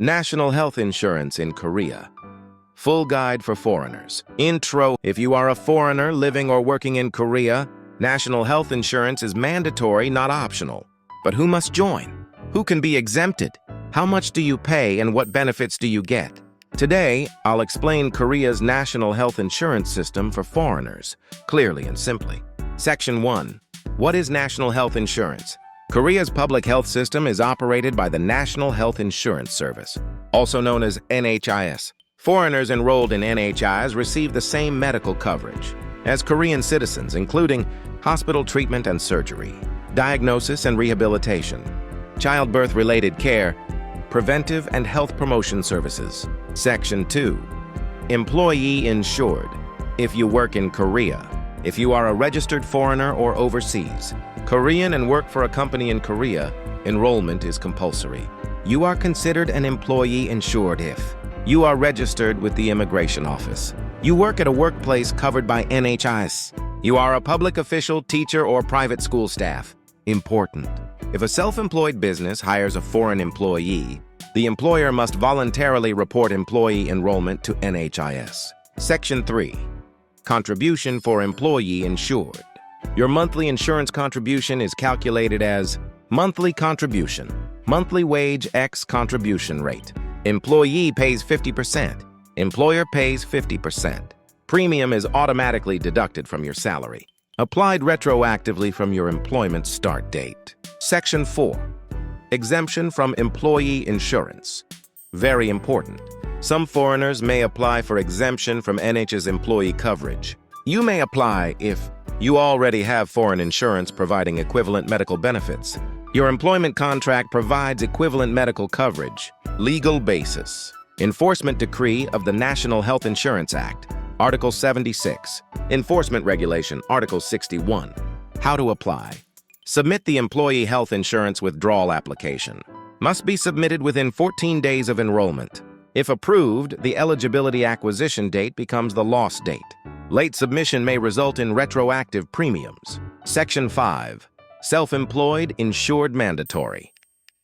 National health insurance in Korea. Full guide for foreigners. Intro. If you are a foreigner living or working in Korea, national health insurance is mandatory, not optional. But who must join? Who can be exempted? How much do you pay and what benefits do you get? Today, I'll explain Korea's national health insurance system for foreigners, clearly and simply. Section 1. What is national health insurance? Korea's public health system is operated by the National Health Insurance Service, also known as NHIS. Foreigners enrolled in NHIS receive the same medical coverage as Korean citizens, including hospital treatment and surgery, diagnosis and rehabilitation, childbirth-related care, preventive and health promotion services. Section 2. Employee insured. If you work in Korea, if you are a registered foreigner or overseas, Korean and work for a company in Korea, enrollment is compulsory. You are considered an employee insured if you are registered with the immigration office. You work at a workplace covered by NHIS. You are a public official, teacher, or private school staff. Important. If a self-employed business hires a foreign employee, the employer must voluntarily report employee enrollment to NHIS. Section 3. Contribution for employee insured. Your monthly insurance contribution is calculated as monthly contribution, monthly wage x contribution rate. Employee pays 50%. Employer pays 50%. Premium is automatically deducted from your salary. Applied retroactively from your employment start date. Section 4. Exemption from employee insurance. Very important. Some foreigners may apply for exemption from NHIS employee coverage. You may apply if you already have foreign insurance providing equivalent medical benefits. Your employment contract provides equivalent medical coverage. Legal basis. Enforcement Decree of the National Health Insurance Act, Article 76. Enforcement Regulation, Article 61. How to apply. Submit the employee health insurance withdrawal application. Must be submitted within 14 days of enrollment. If approved, the eligibility acquisition date becomes the loss date. Late submission may result in retroactive premiums. Section 5. Self-employed insured mandatory.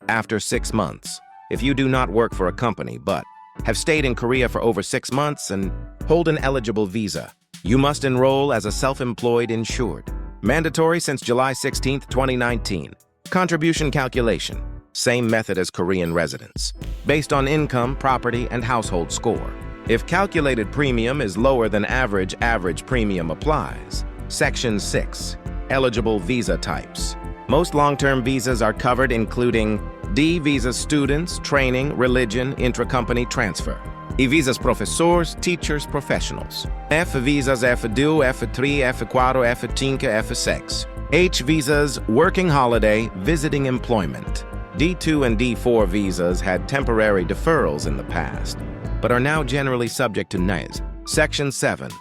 After 6 months, if you do not work for a company but have stayed in Korea for over 6 months and hold an eligible visa, you must enroll as a self-employed insured. Mandatory since July 16, 2019. Contribution calculation. Same method as Korean residents, based on income, property, and household score. If calculated premium is lower than average premium applies. Section 6. Eligible visa types. Most long-term visas are covered, including D visa students, training, religion, intra-company transfer. E visas professors, teachers, professionals. F visas F2, F3, F4, F5, F6. H visas working holiday, visiting employment. D2 and D4 visas had temporary deferrals in the past, but are now generally subject to NHIS. Section 7.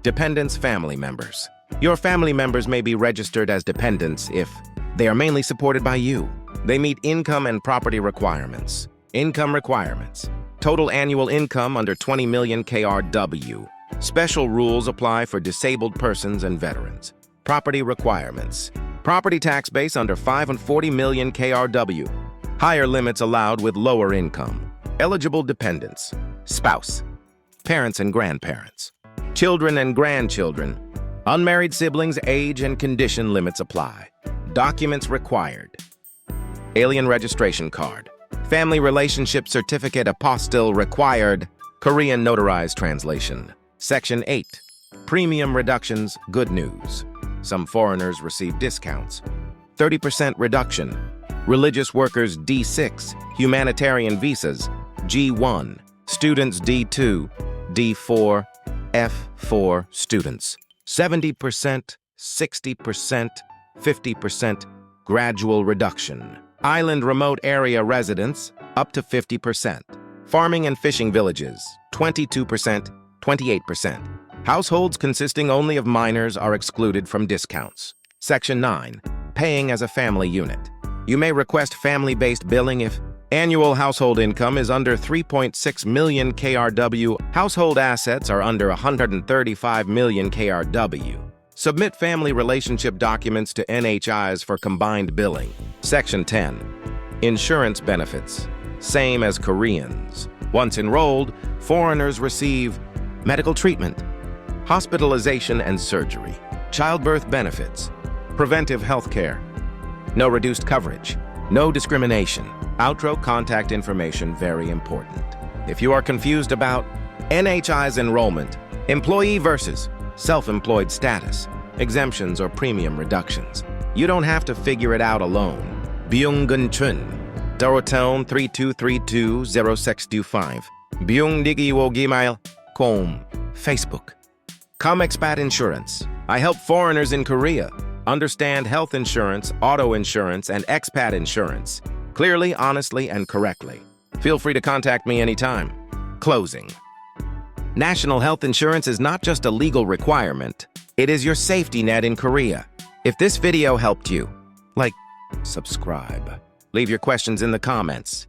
Dependents' family members. Your family members may be registered as dependents if they are mainly supported by you. They meet income and property requirements. Income requirements. Total annual income under 20 million KRW. Special rules apply for disabled persons and veterans. Property requirements. Property tax base under 5 and 40 million KRW. Higher limits allowed with lower income. Eligible dependents. Spouse. Parents and grandparents. Children and grandchildren. Unmarried siblings, age and condition limits apply. Documents required. Alien registration card. Family relationship certificate apostille required. Korean notarized translation. Section 8. Premium reductions, good news. Some foreigners receive discounts. 30% reduction. Religious workers D6, humanitarian visas G1, students D2, D4, F4 students. 70%, 60%, 50% gradual reduction. Island remote area residents up to 50%. Farming and fishing villages 22%, 28%. Households consisting only of minors are excluded from discounts. Section 9. Paying as a family unit. You may request family-based billing if annual household income is under 3.6 million KRW, household assets are under 135 million KRW. Submit family relationship documents to NHIS for combined billing. Section 10. Insurance benefits. same as Koreans. Once enrolled, foreigners receive medical treatment, hospitalization and surgery, childbirth benefits, preventive health care, no reduced coverage, no discrimination. Outro contact information very important. If you are confused about NHIS enrollment, employee versus self-employed status, exemptions or premium reductions, you don't have to figure it out alone. Byung Chun, Dorotel 32320625. Byung Digiwo Facebook. Come Expat Insurance. I help foreigners in Korea understand health insurance, auto insurance, and expat insurance clearly, honestly, and correctly. Feel free to contact me anytime. Closing. National health insurance is not just a legal requirement, it is your safety net in Korea. If this video helped you, like, subscribe. Leave your questions in the comments.